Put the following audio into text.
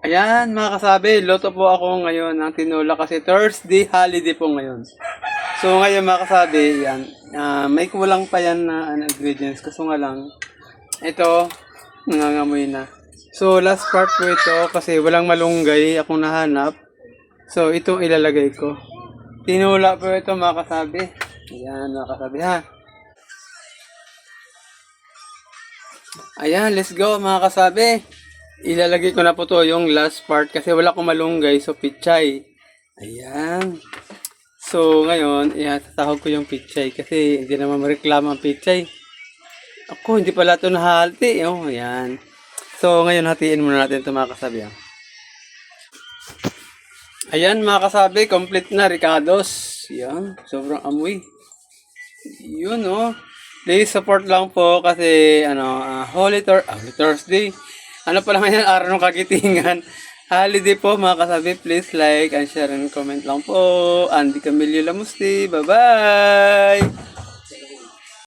Ayan, mga kasabi, loto po ako ngayon ng tinola kasi Thursday holiday po ngayon. So ngayon mga kasabi, yan, may kulang pa yan na ingredients kasi nga lang, ito, nangangamoy na. So last part po ito kasi walang malunggay akong nahanap. So itong ilalagay ko. Tinola po ito mga kasabi. Ayan mga kasabi ha. Ayan, let's go mga kasabi. Ilalagay ko na po to yung last part kasi wala akong malunggay, so pichay. Ayan. So ngayon, itatahog ko yung pichay kasi hindi naman mareklamo ang pichay. Ako, hindi pala ito nahalti. Oh, ayan. So ngayon, hatiin muna natin ito mga kasabi. Ayan mga kasabi, complete na Ricardos. Yan, sobrang amoy. Yun oh. Please support lang po kasi Holy Thursday. Ano pa lang yan, araw ng kagitingan. Holiday po mga kasabi. Please like and share and comment lang po. Andy Camillo Lamusti. Bye-bye!